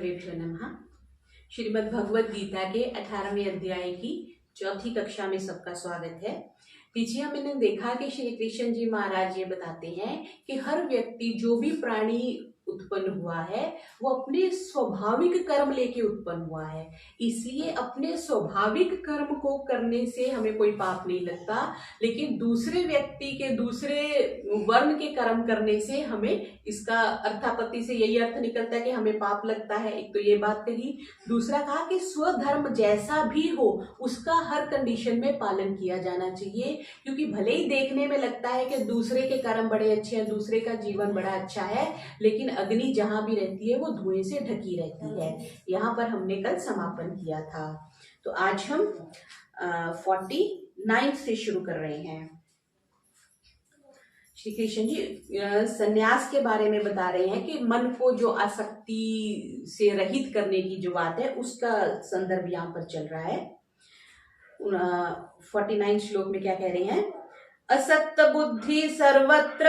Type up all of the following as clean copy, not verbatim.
नमः। श्रीमद् भगवद गीता के 18वें अध्याय की चौथी कक्षा में सबका स्वागत है। पीछे हमने देखा कि श्री कृष्ण जी महाराज ये बताते हैं कि हर व्यक्ति, जो भी प्राणी उत्पन्न हुआ है, वो अपने स्वाभाविक कर्म लेके उत्पन्न हुआ है। इसलिए अपने स्वाभाविक कर्म को करने से हमें कोई पाप नहीं लगता, लेकिन दूसरे व्यक्ति के, दूसरे वर्ण के कर्म करने से हमें, इसका अर्थापत्ति से यही अर्थ निकलता है कि हमें पाप लगता है। एक तो ये बात कही। दूसरा कहा कि स्वधर्म जैसा भी हो उसका हर कंडीशन में पालन किया जाना चाहिए, क्योंकि भले ही देखने में लगता है कि दूसरे के कर्म बड़े अच्छे हैं, दूसरे का जीवन बड़ा अच्छा है, लेकिन अग्नि जहां भी रहती है वो धुएं से ढकी रहती है। यहाँ पर हमने कल समापन किया था। तो आज हम 49 से शुरू कर रहे हैं। श्री कृष्ण जी संन्यास के बारे में बता रहे हैं कि मन को जो आसक्ति से रहित करने की जो बात है, उसका संदर्भ यहाँ पर चल रहा है। 49 श्लोक में क्या कह रहे हैं? असक्त बुद्धि सर्वत्र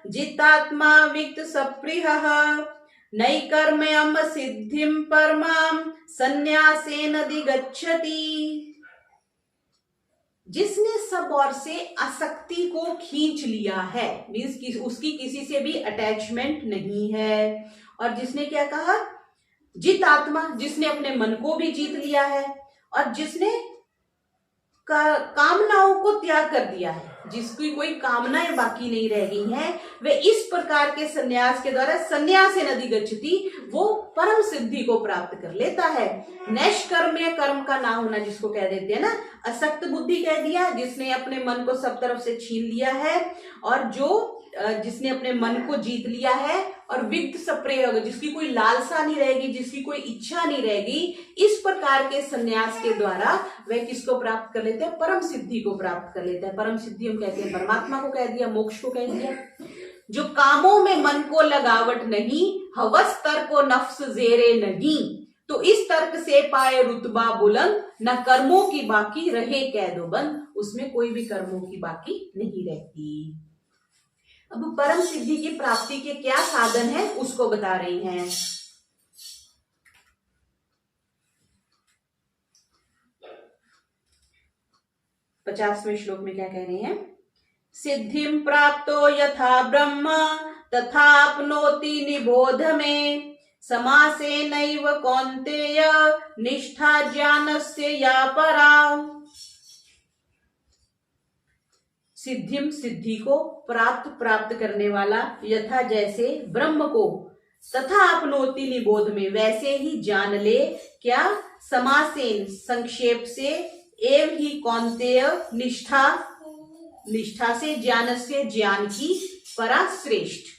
जितात्मा विक्त सप्रियः नैकर्म्यम सिद्धिम परमाम संन्यासेन अधिगच्छति। जिसने सब ओर से आसक्ति को खींच लिया है, मीन्स उसकी किसी से भी अटैचमेंट नहीं है। और जिसने क्या कहा? जित आत्मा, जिसने अपने मन को भी जीत लिया है, और जिसने कामनाओं को त्याग कर दिया है, जिसकी कोई कामनाएं बाकी नहीं रह गई हैं, वे इस प्रकार के संन्यास के द्वारा संन्यासेन अधिगच्छति, वो परम सिद्धि को प्राप्त कर लेता है। नैष्कर्म्य कर्म का ना होना जिसको कह देते हैं ना, असक्त बुद्धि कह दिया, जिसने अपने मन को सब तरफ से छीन लिया है, और जिसने अपने मन को जीत लिया है, और विक्त सप्रयोग, जिसकी कोई लालसा नहीं रहेगी, जिसकी कोई इच्छा नहीं रहेगी। इस प्रकार के संन्यास के द्वारा वह किसको प्राप्त कर लेते हैं? परम सिद्धि को प्राप्त कर लेते हैं। परम सिद्धि हम कहते हैं परमात्मा को कह दिया, मोक्ष को कह दिया। जो कामों में मन को लगावट नहीं, हवस तर्क को नफ्स जेरे नहीं, तो इस तर्क से पाए रुतबा बुलंद, न कर्मों की बाकी रहे कैदो बंद। उसमें कोई भी कर्मों की बाकी नहीं रहती। अब परम सिद्धि की प्राप्ति के क्या साधन है उसको बता रही हैं। पचासवें श्लोक में क्या कह रहे हैं? सिद्धिम प्राप्तो यथा ब्रह्म तथाप्नोति निबोध में समासेनैव कौन्तेय निष्ठा ज्ञानस्य या परा। सिद्धिम, सिद्धि को, प्राप्त करने वाला, यथा जैसे, ब्रह्म को, तथा अपनोति निबोध में वैसे ही जान ले। क्या? समासेन संक्षेप से, एव ही कौन्तेय निष्ठा से, ज्ञान से ज्ञान की, परा श्रेष्ठ।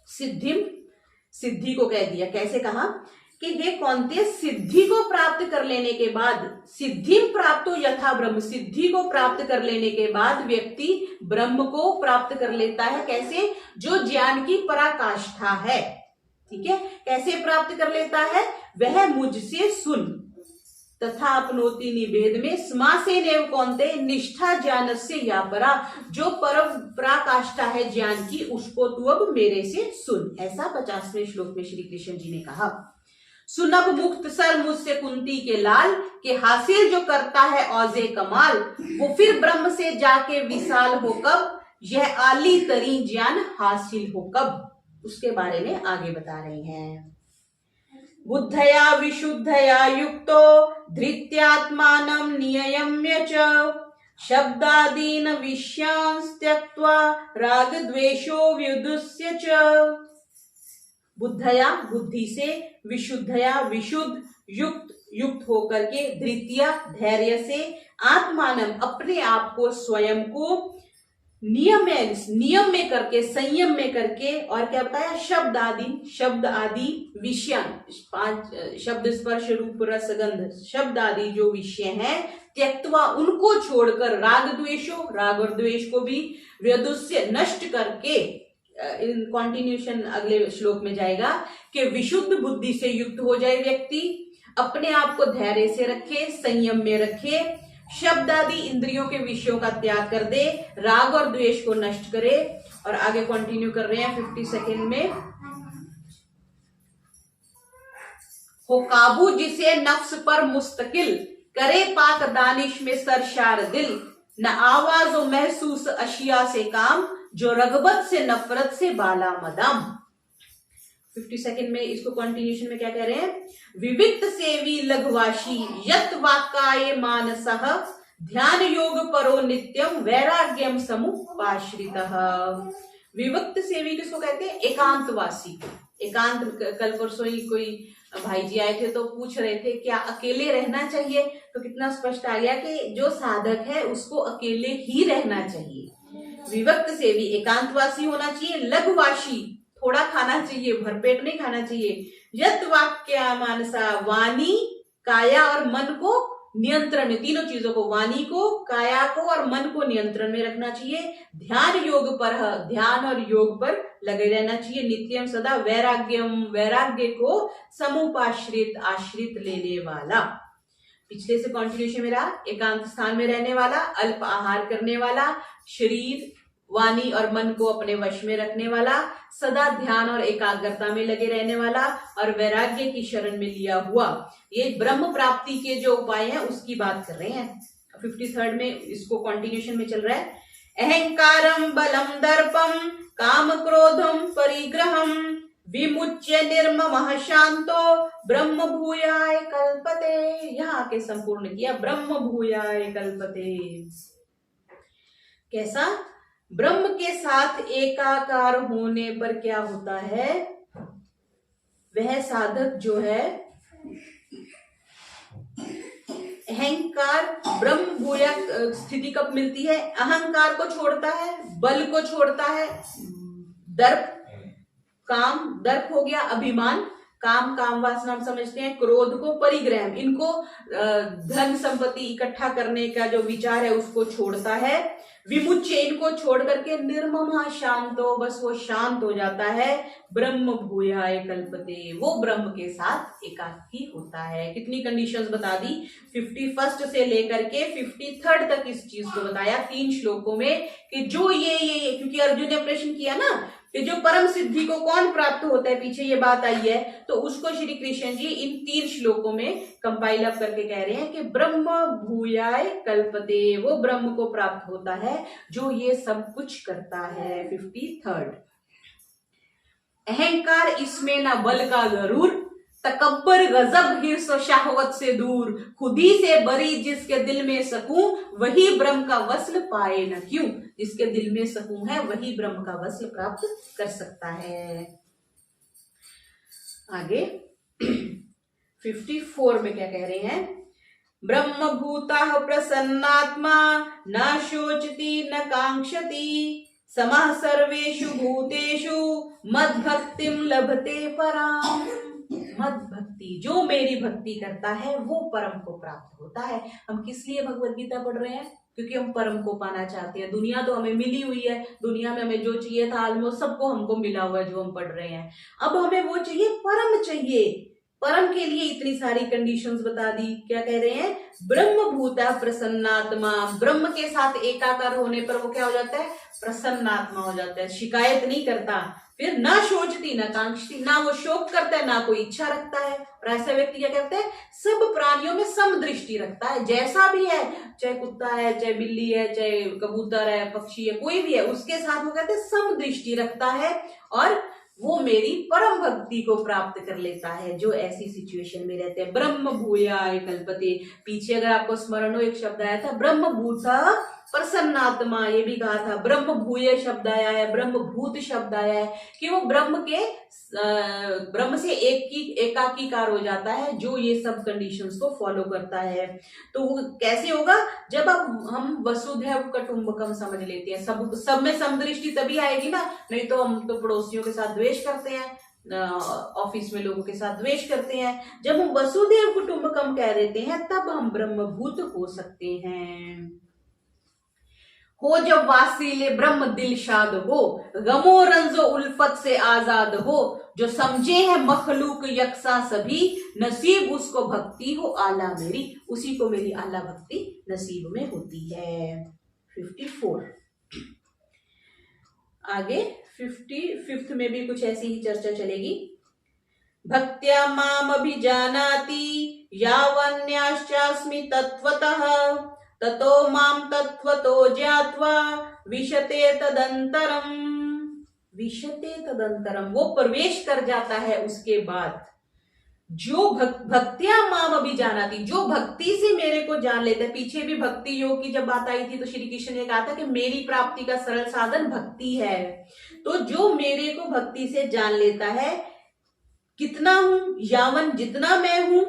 सिद्धिम, सिद्धि को कह दिया। कैसे कहा कि हे कौन्तेय, सिद्धि को प्राप्त कर लेने के बाद, सिद्धिम प्राप्तो यथा ब्रह्म, सिद्धि को प्राप्त कर लेने के बाद व्यक्ति ब्रह्म को प्राप्त कर लेता है। कैसे? जो ज्ञान की पराकाष्ठा है। ठीक है, कैसे प्राप्त कर लेता है? वह मुझसे सुन। तथा अपनोति निवेद में समासेन एव कौन्तेय निष्ठा ज्ञान से या परा, जो परम पराकाष्ठा है ज्ञान की, उसको तू अब मेरे से सुन। ऐसा 50वें श्लोक में श्री कृष्ण जी ने कहा। सुनब मुक्त सर मुझसे कुंती के लाल, के हासिल जो करता है औजे कमाल, वो फिर ब्रह्म से जाके विशाल हो कब, यह आली तरी ज्ञान हासिल हो कब। उसके बारे में आगे बता रहे हैं। बुद्धया विशुद्धया युक्तो धृत्यात्मानं नियम्य च शब्दादीन विषयांस त्यक्त्वा राग द्वेषो व्युदुस्य च। बुद्धया, बुद्धि से, विशुद्धया, विशुद्ध, युक्त होकर के, धृत्या, धैर्य से, आत्मानम, अपने आप को, स्वयं को, नियम में करके, संयम में करके, और क्या बताया? शब्द आदि विषय, 5 शब्द, स्पर्श, रूप, रस, गंध, शब्द आदि जो विषय हैं, त्यक्त्वा, उनको छोड़कर, राग और द्वेष को भी, व्युदुस्य, नष्ट करके, इन कॉन्टिन्यूशन अगले श्लोक में जाएगा कि विशुद्ध बुद्धि से युक्त हो जाए व्यक्ति, अपने आप को धैर्य से रखे, संयम में रखे, शब्द आदि इंद्रियों के विषयों का त्याग कर दे, राग और द्वेष को नष्ट करे। और आगे कंटिन्यू कर रहे हैं 50 सेकेंड में। हो काबू जिसे नफ्स पर मुस्तकिल, करे पाक दानिश में सरशार दिल, न आवाज व महसूस अशिया से काम, जो रगबत से नफरत से बाला मदाम। 50 सेकेंड में इसको कंटिन्यूशन में क्या कह रहे हैं? विविक्त सेवी लघवाशी यत वाक्काये मानसः, ध्यान योग परो नित्यम वैराग्यम समुपाश्रितः। विविक्त सेवी किसको कहते हैं? एकांतवासी। एकांत, कल परसों ही कोई भाई जी आए थे तो पूछ रहे थे क्या अकेले रहना चाहिए, तो कितना स्पष्ट आ गया कि जो साधक है उसको अकेले ही रहना चाहिए। विविक्त सेवी एकांतवासी होना चाहिए, लघुवाशी थोड़ा खाना चाहिए, भरपेट नहीं खाना चाहिए, यत वाक्य मानसा वाणी काया और मन को नियंत्रण में, तीनों चीजों को, वाणी को, काया को और मन को नियंत्रण में रखना चाहिए। ध्यान योग पर, ध्यान और योग पर लगे रहना चाहिए, नित्यम सदा, वैराग्यम वैराग्य को, समुपाश्रित आश्रित लेने वाला। पिछले से कंटिन्यूशन मेरा, एकांत स्थान में रहने वाला, अल्प आहार करने वाला, शरीर वाणी और मन को अपने वश में रखने वाला, सदा ध्यान और एकाग्रता में लगे रहने वाला और वैराग्य की शरण में लिया हुआ। ये ब्रह्म प्राप्ति के जो उपाय हैं उसकी बात कर रहे हैं। 53rd में इसको कंटिन्यूशन में चल रहा है। अहंकारम बलम दर्पम काम क्रोधम परिग्रहम, विमुच्य निर्ममः शांतो ब्रह्म भूयाय कल्पते। यहाँ के संपूर्ण किया, ब्रह्म भूयाय कल्पते। कैसा? ब्रह्म के साथ एकाकार होने पर क्या होता है? वह साधक जो है अहंकार, ब्रह्म भूया स्थिति कब मिलती है? अहंकार को छोड़ता है, बल को छोड़ता है, दर्प, काम, दर्प हो गया अभिमान, काम काम वासना हम समझते हैं, क्रोध को परिग्रह, इनको धन संपत्ति इकट्ठा करने का जो विचार है उसको छोड़ता है, विमुच्य इनको छोड़ करके निर्मम शांतो, बस वो शांत हो जाता है, ब्रह्म भूयाय कल्पते, वो ब्रह्म के साथ एकाकी होता है। कितनी कंडीशंस बता दी? 51st से लेकर के 53rd तक इस चीज को बताया 3 श्लोकों में कि जो ये क्योंकि अर्जुन ने प्रश्न किया ना कि जो परम सिद्धि को कौन प्राप्त होता है, पीछे ये बात आई है, तो उसको श्री कृष्ण जी इन 3 श्लोकों में कंपाइल अप करके कह रहे हैं कि ब्रह्म भूयाय कल्पते, वो ब्रह्म को प्राप्त होता है जो ये सब कुछ करता है। 53rd, अहंकार इसमें ना बल का गरूर, तकब्बर गजब हिर्स शाहवत से दूर, खुदी से बरी जिसके दिल में सकूं, वही ब्रह्म का वस्ल पाए न क्यों। जिसके दिल में सकूं है वही ब्रह्म का वस्ल प्राप्त कर सकता है। आगे 54 में क्या कह रहे हैं? ब्रह्म भूता प्रसन्नात्मा न शोचति न कांक्षति, समः सर्वेषु भूतेषु मद भक्तिम लभते पराम। मद भक्ति, जो मेरी भक्ति करता है वो परम को प्राप्त होता है। हम किस लिए भगवत गीता पढ़ रहे हैं? क्योंकि हम परम को पाना चाहते हैं। दुनिया तो हमें मिली हुई है, दुनिया में हमें जो चाहिए था ऑलमोस्ट सबको हमको मिला हुआ है जो हम पढ़ रहे हैं। अब हमें वो चाहिए, परम चाहिए। परम के लिए इतनी सारी कंडीशंस बता दी। क्या कह रहे हैं? ब्रह्म भूता प्रसन्नात्मा, ब्रह्म के साथ एकाकार होने पर वो क्या हो जाता है? प्रसन्नात्मा हो जाता है, शिकायत नहीं करता। फिर ना सोचती ना कांक्षती, ना वो शोक करता है ना कोई इच्छा रखता है। और ऐसा व्यक्ति क्या कहते हैं? सब प्राणियों में समदृष्टि रखता है, जैसा भी है, चाहे कुत्ता है, चाहे बिल्ली है, चाहे कबूतर है, पक्षी है, कोई भी है, उसके साथ वो कहते हैं समदृष्टि रखता है और वो मेरी परम भक्ति को प्राप्त कर लेता है जो ऐसी सिचुएशन में रहते हैं। ब्रह्म भूयाय कल्पते, पीछे अगर आपको स्मरण हो एक शब्द आया था ब्रह्म भूता प्रसन्नात्मा, ये भी कहा था। ब्रह्म भूय शब्द आया है, ब्रह्म भूत शब्द आया है कि वो ब्रह्म से एकाकीकार हो जाता है जो ये सब कंडीशंस को फॉलो करता है। तो वो कैसे होगा? जब अब हम वसुधैव कुटुंबकम समझ लेते हैं, सब में समदृष्टि तभी आएगी ना, नहीं तो हम तो पड़ोसियों के साथ द्वेष करते हैं, ऑफिस में लोगों के साथ द्वेष करते हैं। जब हम वसुधैव कुटुंबकम कह देते हैं तब हम ब्रह्मभूत हो सकते हैं। हो जब वासीले ब्रह्म दिल शाद हो, गमो रंजो उल्फत से आजाद हो, जो समझे है मखलूक यकसा सभी, नसीब उसको भक्ति हो आला मेरी, उसी को मेरी आला भक्ति नसीब में होती है। 54 आगे 55 में भी कुछ ऐसी ही चर्चा चलेगी। भक्त्या माम अभिजानाति यावन्याश्चास्मि तत्वतः, ततो माम तत्वतो ज्ञात्वा विशते तदंतरम। विशते तदंतरम, वो प्रवेश कर जाता है उसके बाद। जो भक्त्या माम अभिजानाति, जो भक्ति से मेरे को जान लेता है। पीछे भी भक्ति योग की जब बात आई थी तो श्री कृष्ण ने कहा था कि मेरी प्राप्ति का सरल साधन भक्ति है। तो जो मेरे को भक्ति से जान लेता है, कितना हूं, यावन जितना मैं हूं,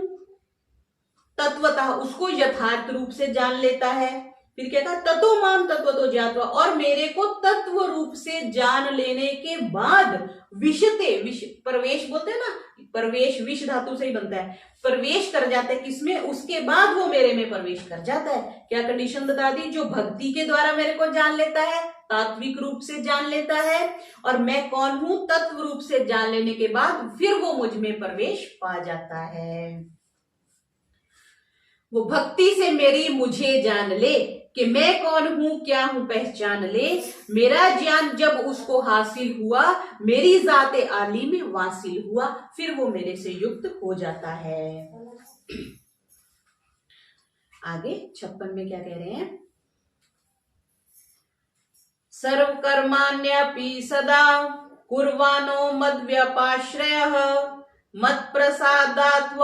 तत्वतः उसको यथार्थ रूप से जान लेता है। फिर क्या कहा, ततो माम तत्वतो ज्ञात्वा, और मेरे को तत्व रूप से जान लेने के बाद विशते, प्रवेश बोलते हैं ना, प्रवेश विष धातु से ही बनता है, प्रवेश कर जाता है किसमें, उसके बाद वो मेरे में प्रवेश कर जाता है। क्या कंडीशन बता दी, जो भक्ति के द्वारा मेरे को जान लेता है, तात्विक रूप से जान लेता है, और मैं कौन हूं तत्व रूप से जान लेने के बाद फिर वो मुझ में प्रवेश पा जाता है। वो भक्ति से मेरी मुझे जान ले कि मैं कौन हूं, क्या हूं, पहचान ले। मेरा ज्ञान जब उसको हासिल हुआ, मेरी जाते आली में वासिल हुआ, फिर वो मेरे से युक्त हो जाता है। आगे 56 में क्या कह रहे हैं, सर्व कर्माण्यपि सदा कुर्वाणो मद व्यपाश्रयः, मत प्रसादात्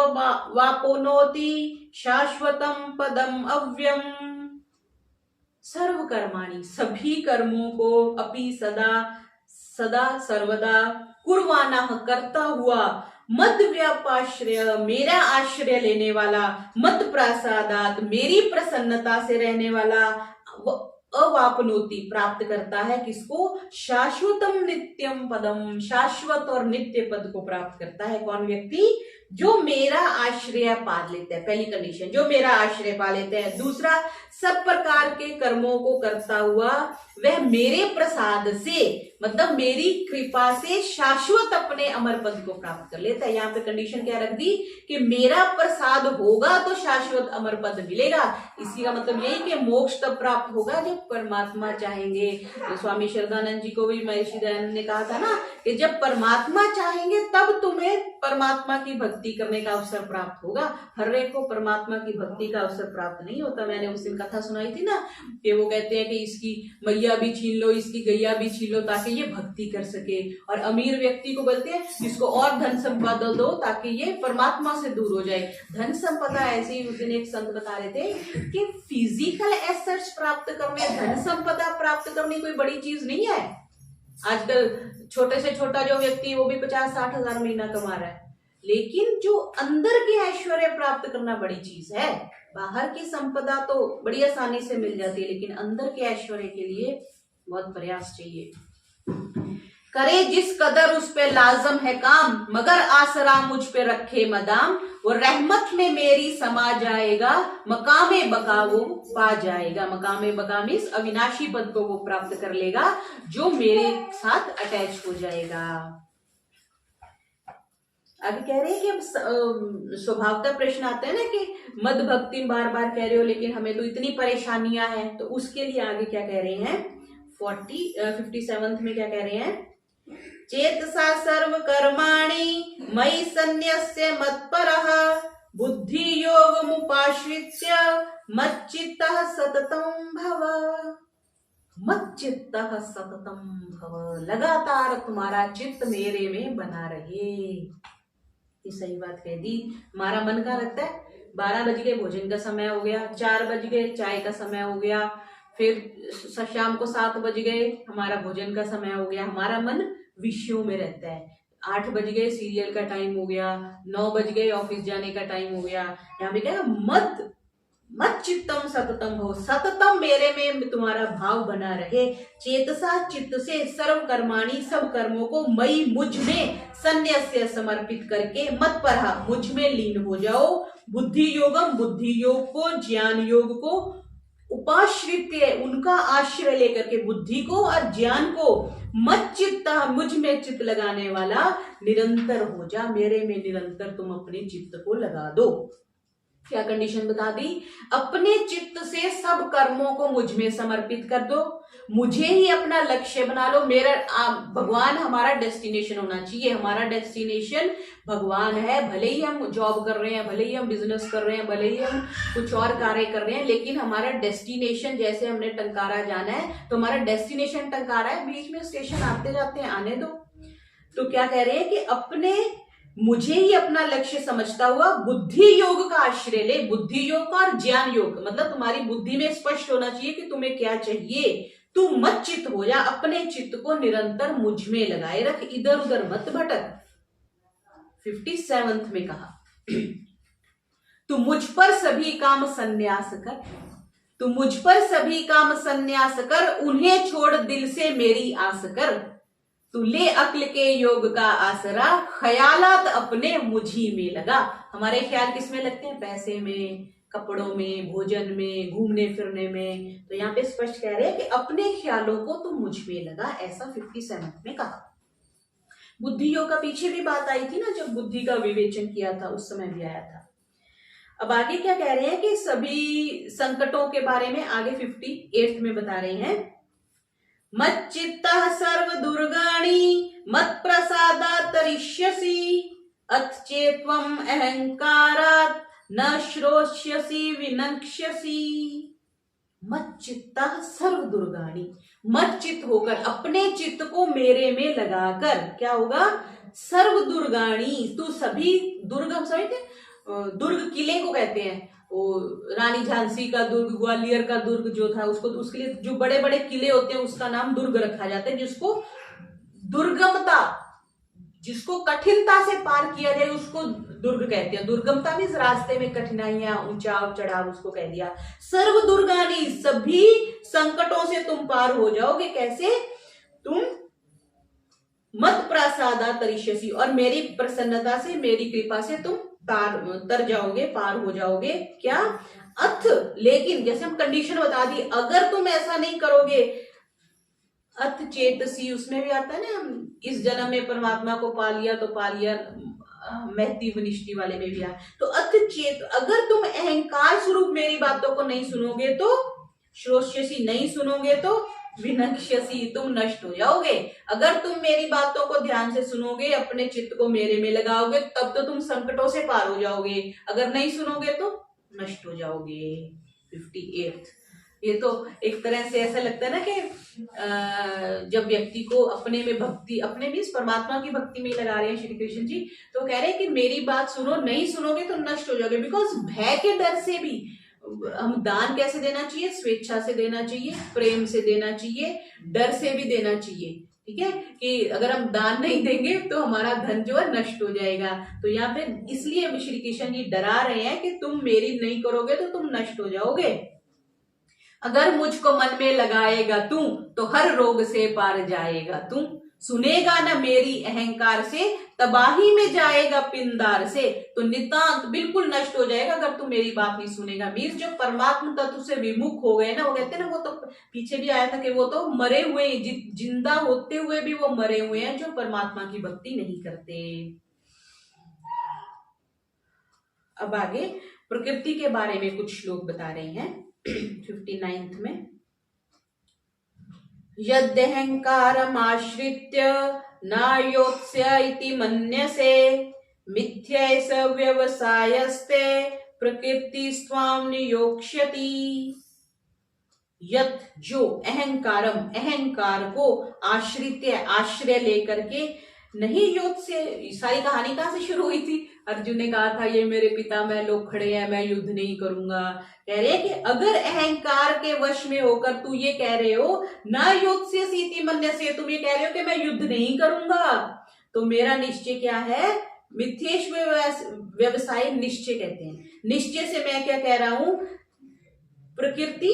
वापोनोति शाश्वतम पदम अव्यम। सर्व कर्माणि, सभी कर्मों को, अपि सदा, सदा सर्वदा, कुर्वाणा करता हुआ, मद व्यापाश्रय मेरा आश्रय लेने वाला, मत प्रसादात मेरी प्रसन्नता से रहने वाला, अवापनोति प्राप्त करता है किसको, शाश्वतम नित्यम पदम, शाश्वत और नित्य पद को प्राप्त करता है। कौन व्यक्ति, जो मेरा आश्रय पा लेता है। पहली कंडीशन, जो मेरा आश्रय पा लेता है। दूसरा, सब प्रकार के कर्मों को करता हुआ वह मेरे प्रसाद से, मतलब मेरी कृपा से शाश्वत अपने अमर पद को प्राप्त कर लेता है। यहाँ पे कंडीशन क्या रख दी कि मेरा प्रसाद होगा तो शाश्वत अमर पद मिलेगा। इसी का मतलब यही कि मोक्ष तब प्राप्त होगा जब परमात्मा चाहेंगे। तो स्वामी श्रद्धानंद जी को भी महर्षि दयानंद ने कहा था ना कि जब परमात्मा चाहेंगे तब तुम्हें परमात्मा की भक्ति करने का अवसर प्राप्त होगा। हर एक को परमात्मा की भक्ति का अवसर प्राप्त नहीं होता। मैंने उस दिन कथा सुनाई थी ना कि वो कहते हैं कि इसकी मैया भी छीन लो, इसकी गैया भी छीन लो ताकि ये भक्ति कर सके। और अमीर व्यक्ति को बोलते हैं इसको और धन संपदा दो ताकि ये परमात्मा से दूर हो जाए। धन संपदा ऐसे ही उस दिन एक संत बता रहे थे कि फिजिकल एसेट्स प्राप्त करने, धन संपदा प्राप्त करने कोई बड़ी चीज नहीं है। आजकल छोटे से छोटा जो व्यक्ति वो भी 50-60 हजार महीना कमा रहा है, लेकिन जो अंदर के ऐश्वर्य प्राप्त करना बड़ी चीज है। बाहर की संपदा तो बड़ी आसानी से मिल जाती है, लेकिन अंदर के ऐश्वर्य के लिए बहुत प्रयास चाहिए। करे जिस कदर उस पे लाजम है काम, मगर आसरा मुझ पे रखे मदाम, वो रहमत में मेरी समा जाएगा, मकामे बका वो पा जाएगा। मकामे बका मीन्स अविनाशी पद को वो प्राप्त कर लेगा जो मेरे साथ अटैच हो जाएगा। अभी कह रहे हैं कि अब स्वभावतः प्रश्न आता है ना कि मद भक्ति बार बार कह रहे हो लेकिन हमें तो इतनी परेशानियां हैं, तो उसके लिए आगे क्या कह रहे हैं 57 में क्या कह रहे हैं, चेतसा सर्व कर्माणि मयि सन्न्यस्य मत्परः, बुद्धि योग मुपाश्रित्य मच्चित्तः सततं भव। मच्चित्तः सततं भव, लगातार तुम्हारा चित्त मेरे में बना रहे। ये सही बात कह दी। हमारा मन कहाँ लगता है, 12 बज गए भोजन का समय हो गया, 4 बज गए चाय का समय हो गया, फिर शाम को 7 बज गए हमारा भोजन का समय हो गया। हमारा मन विषयों में रहता है। 8 बज गए सीरियल का टाइम हो गया, 9 बज गए ऑफिस जाने का टाइम हो गया। यहाँ पे क्या है, मत चित्तम सततम हो, सततम मेरे में तुम्हारा भाव बना रहे। चेतसा चित्त से सर्व कर्माणी सब कर्मों को मई मुझ में सन्यास्य समर्पित करके मत पढ़ा मुझ में लीन हो जाओ। बुद्धि योगम बुद्धि योग को, ज्ञान योग को उपाश्रित्य उनका आश्रय लेकर के बुद्धि को और ज्ञान को मत चित्ता मुझ में चित्त लगाने वाला निरंतर हो जा, मेरे में निरंतर तुम अपने चित्त को लगा दो। क्या कंडीशन बता दी? अपने चित्त से सब कर्मों को मुझ में समर्पित कर दो, मुझे ही अपना लक्ष्य बना लो। मेरा भगवान हमारा डेस्टिनेशन होना चाहिए। हमारा डेस्टिनेशन भगवान है। भले ही हम जॉब कर रहे हैं, भले ही हम बिजनेस कर रहे हैं, भले ही हम कुछ और कार्य कर रहे हैं, लेकिन हमारा डेस्टिनेशन, जैसे हमने टंकारा जाना है तो हमारा डेस्टिनेशन टंकारा है, बीच में स्टेशन आते जाते हैं, आने दो। तो क्या कह रहे हैं कि अपने मुझे ही अपना लक्ष्य समझता हुआ बुद्धि योग का आश्रय ले। बुद्धि योग का और ज्ञान योग मतलब तुम्हारी बुद्धि में स्पष्ट होना चाहिए कि तुम्हें क्या चाहिए। तू मत चित्त हो जा, अपने चित्त को निरंतर मुझ में लगाए रख, इधर उधर मत भटक। 57 में कहा तू मुझ पर सभी काम संन्यास कर, तू मुझ पर सभी काम संन्यास कर, उन्हें छोड़ दिल से मेरी आस कर। तू ले अक्ल के योग का आसरा, ख्यालात अपने मुझी में लगा। हमारे ख्याल किस में लगते हैं? पैसे में, कपड़ों में, भोजन में, घूमने फिरने में। तो यहाँ पे स्पष्ट कह रहे हैं कि अपने ख्यालों को तू मुझ में लगा, ऐसा 57 में कहा। बुद्धि योग का पीछे भी बात आई थी ना, जब बुद्धि का विवेचन किया था उस समय भी आया था। अब आगे क्या कह रहे हैं कि सभी संकटों के बारे में आगे 58 में बता रहे हैं। मत चित्तः सर्व दुर्गाणि मत प्रसादात् तरिष्यसि, अथ चेत्वम् अहंकारात् न श्रोष्यसि विनक्ष्यसि। मत चित्तः सर्व दुर्गाणि, मत चित्त होकर, अपने चित्त को मेरे में लगाकर क्या होगा? सर्व दुर्गाणि, तू सभी दुर्ग, हम समझते दुर्ग किले को कहते हैं, वो रानी झांसी का दुर्ग, ग्वालियर का दुर्ग जो था उसको, उसके लिए जो बड़े बड़े किले होते हैं उसका नाम दुर्ग रखा जाता है। जिसको दुर्गमता, जिसको कठिनता से पार किया जाए उसको दुर्ग कहते हैं। दुर्गमता मीन्स रास्ते में कठिनाइयां, ऊंचाव चढ़ाव, उसको कह दिया। सर्व दुर्गानी, सभी संकटों से तुम पार हो जाओगे। कैसे? तुम मत प्रसादा तरिष्यसि, और मेरी प्रसन्नता से, मेरी कृपा से तुम तर जाओगे, पार हो जाओगे। क्या? अथ, लेकिन जैसे हम कंडीशन बता दी, अगर तुम ऐसा नहीं करोगे, अथ चेतसी, उसमें भी आता है ना, इस जन्म में परमात्मा को पा लिया तो पा लिया, महती वनिष्ठि वाले में भी आया। तो अथ चेत, अगर तुम अहंकार स्वरूप मेरी बातों को नहीं सुनोगे तो, श्रोष्यसी, नहीं सुनोगे तो, विनक्ष्यसी, तुम नष्ट हो जाओगे। अगर तुम मेरी बातों को ध्यान से सुनोगे, अपने चित्त को मेरे में लगाओगे, तब तो तुम संकटों से पार हो जाओगे। अगर नहीं सुनोगे तो नष्ट हो जाओगे। 58। ये तो एक तरह से ऐसा लगता है ना कि जब व्यक्ति को अपने में भक्ति, अपने मीन्स परमात्मा की भक्ति में लगा रहे हैं श्री कृष्ण जी, तो कह रहे हैं कि मेरी बात सुनो, नहीं सुनोगे तो नष्ट हो जाओगे। बिकॉज भय के डर से भी हम दान कैसे देना चाहिए? स्वेच्छा से देना चाहिए, प्रेम से देना चाहिए, डर से भी देना चाहिए। ठीक है, कि अगर हम दान नहीं देंगे तो हमारा धन जो है नष्ट हो जाएगा। तो यहाँ पे इसलिए श्री कृष्ण जी डरा रहे हैं कि तुम मेरी नहीं करोगे तो तुम नष्ट हो जाओगे। अगर मुझको मन में लगाएगा तू तो हर रोग से पार जाएगा तू। सुनेगा न मेरी अहंकार से, तबाही में जाएगा पिंदार से। तो नितांत बिल्कुल नष्ट हो जाएगा अगर तू मेरी बात नहीं सुनेगा। मीन्स जो परमात्मा तत्व से विमुख हो गए ना, वो कहते हैं ना, वो तो पीछे भी आया था कि वो तो मरे हुए, जिंदा होते हुए भी वो मरे हुए हैं जो परमात्मा की भक्ति नहीं करते। अब आगे प्रकृति के बारे में कुछ श्लोक बता रहे हैं 59 में। यद्यहंकारमाश्रित्य नायोत्स्य इति मन्यसे, मिथ्यैष व्यवसायस्ते प्रकृति स्वाम नियोक्ष्यति। यत्, जो, अहंकारम, अहंकार को, आश्रित्य, आश्रय लेकर के, नहीं युद्ध से, सारी कहानी कहां से शुरू हुई थी? अर्जुन ने कहा था ये मेरे पितामह लोग खड़े हैं, मैं युद्ध नहीं करूंगा। कह रहे हैं कि अगर अहंकार के वश में होकर तू ये कह रहे हो ना युद्ध से सीति मन्य से, तुम ये कह रहे हो कि मैं युद्ध नहीं करूंगा, तो मेरा निश्चय क्या है? मिथ्येश व्यवसाय निश्चय कहते हैं। निश्चय से मैं क्या कह रहा हूं? प्रकृति,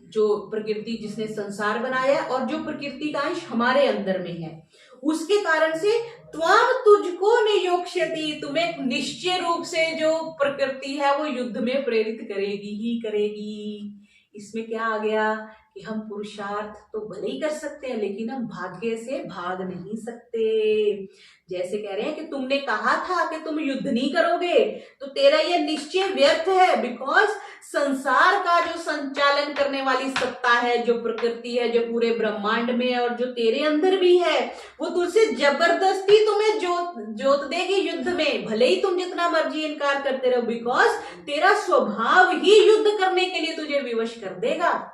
जो प्रकृति जिसने संसार बनाया और जो प्रकृति का अंश हमारे अंदर में है, उसके कारण से त्वाम तुझको नियोक्ष्यति, तुम्हें निश्चय रूप से जो प्रकृति है वो युद्ध में प्रेरित करेगी ही करेगी। इसमें क्या आ गया कि हम पुरुषार्थ तो भले ही कर सकते हैं लेकिन हम भाग्य से भाग नहीं सकते। जैसे कह रहे हैं कि तुमने कहा था कि तुम युद्ध नहीं करोगे, तो तेरा यह निश्चय व्यर्थ है, बिकॉज संसार का जो संचालन करने वाली सत्ता है, जो प्रकृति है, जो पूरे ब्रह्मांड में है और जो तेरे अंदर भी है, वो तुझसे जबरदस्ती तुम्हें जोत देगी युद्ध में, भले ही तुम जितना मर्जी इनकार करते रहो, बिकॉज तेरा स्वभाव ही युद्ध करने के लिए तुझे विवश कर देगा।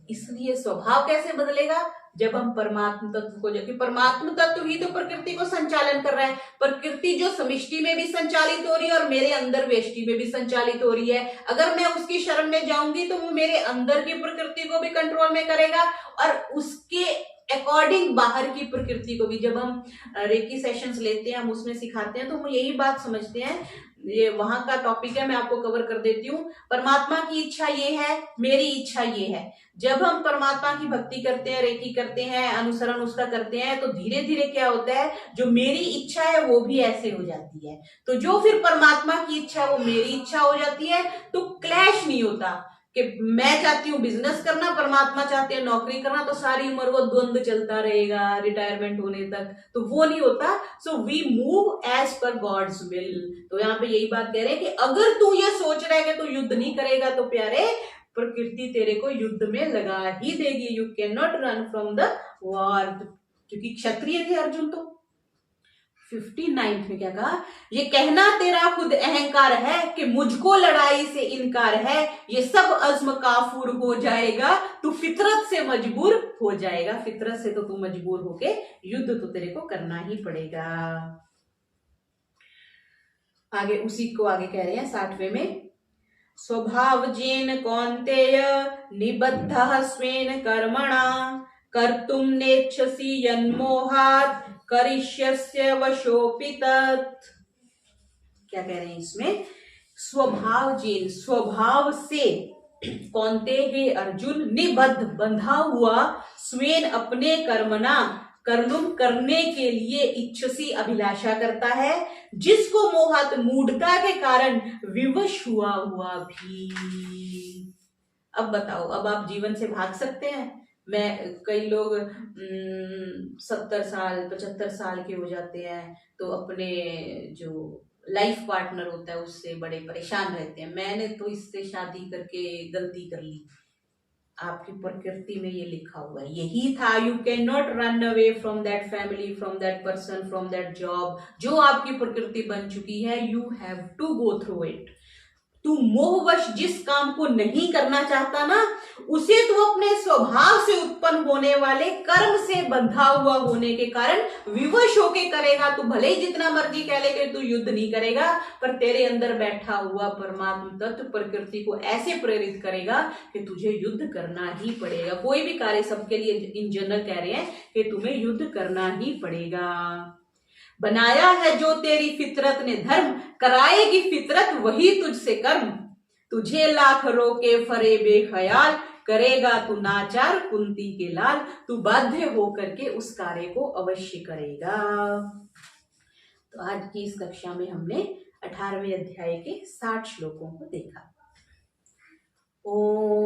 इसलिए स्वभाव कैसे बदलेगा? जब हम परमात्म तत्व को, जबकि परमात्म तत्व ही तो प्रकृति को संचालन कर रहा है, प्रकृति जो समष्टि में भी संचालित हो रही है और मेरे अंदर व्यष्टि में भी संचालित हो रही है। अगर मैं उसकी शरण में जाऊंगी तो वो मेरे अंदर की प्रकृति को भी कंट्रोल में करेगा और उसके अकॉर्डिंग बाहर की प्रकृति को भी। जब हम रेकी सेशंस लेते हैं, हम उसमें सिखाते हैं, तो हम यही बात समझते हैं, ये वहां का टॉपिक है, मैं आपको कवर कर देती हूँ। परमात्मा की इच्छा ये है, मेरी इच्छा ये है। जब हम परमात्मा की भक्ति करते हैं, रेकी करते हैं, अनुसरण उसका करते हैं, तो धीरे धीरे क्या होता है, जो मेरी इच्छा है वो भी ऐसे हो जाती है। तो जो फिर परमात्मा की इच्छा वो मेरी इच्छा हो जाती है, तो क्लैश नहीं होता कि मैं चाहती हूँ बिजनेस करना, परमात्मा चाहते हैं नौकरी करना, तो सारी उम्र वो द्वंद्व चलता रहेगा रिटायरमेंट होने तक, तो वो नहीं होता। So we move as per God's will. तो यहाँ पे यही बात कह रहे हैं कि अगर तू ये सोच रहा है कि तू युद्ध नहीं करेगा, तो प्यारे प्रकृति तेरे को युद्ध में लगा ही देगी। You can not run from the war, क्योंकि क्षत्रिय थे अर्जुन। तो 59 में क्या कहा, ये कहना तेरा खुद अहंकार है कि मुझको लड़ाई से इनकार है, ये सब अज़्म काफूर हो जाएगा, तू फितरत से मजबूर हो जाएगा। फितरत से तो तू मजबूर होके युद्ध तो तेरे को करना ही पड़ेगा। आगे उसी को आगे कह रहे हैं 60वें में, स्वभावजेन कौन्तेय निबद्धः स्वेन कर्मणा कर्तुम नेच्छसि यन्मोहात् करिष्यस्य वशोऽपि तत्। क्या कह रहे हैं इसमें, स्वभावजेन, स्वभाव से, कौन्ते हे अर्जुन, निबद्ध, बंधा हुआ, स्वेन अपने, कर्मणा, कर्म करने के लिए, इच्छसी अभिलाषा करता है, जिसको मोहात मूढ़ता के कारण विवश हुआ भी। अब बताओ, अब आप जीवन से भाग सकते हैं? कई लोग 70 साल 75 साल के हो जाते हैं, तो अपने जो लाइफ पार्टनर होता है उससे बड़े परेशान रहते हैं, मैंने तो इससे शादी करके गलती कर ली। आपकी प्रकृति में ये लिखा हुआ है, यही था। You can not run away from that family, from that person, from that job. जो आपकी प्रकृति बन चुकी है, you have to go through it. तू मोहवश जिस काम को नहीं करना चाहता ना, उसे तू अपने स्वभाव से उत्पन्न होने वाले कर्म से बंधा हुआ होने के कारण विवश होके करेगा। तू भले ही जितना मर्जी कह ले कि तू युद्ध नहीं करेगा, पर तेरे अंदर बैठा हुआ परमात्मा तत्व प्रकृति को ऐसे प्रेरित करेगा कि तुझे युद्ध करना ही पड़ेगा। कोई भी कार्य, सबके लिए इन जनरल कह रहे हैं कि तुम्हें युद्ध करना ही पड़ेगा। बनाया है जो तेरी फितरत ने धर्म, कराएगी फितरत वही तुझसे कर्म। तुझे लाख रोके फरे बेख्याल, करेगा तू नाचार कुंती के लाल। तू बाध्य होकर के उस कार्य को अवश्य करेगा। तो आज की इस कक्षा में हमने 18वें अध्याय के 60 श्लोकों को देखा। ओम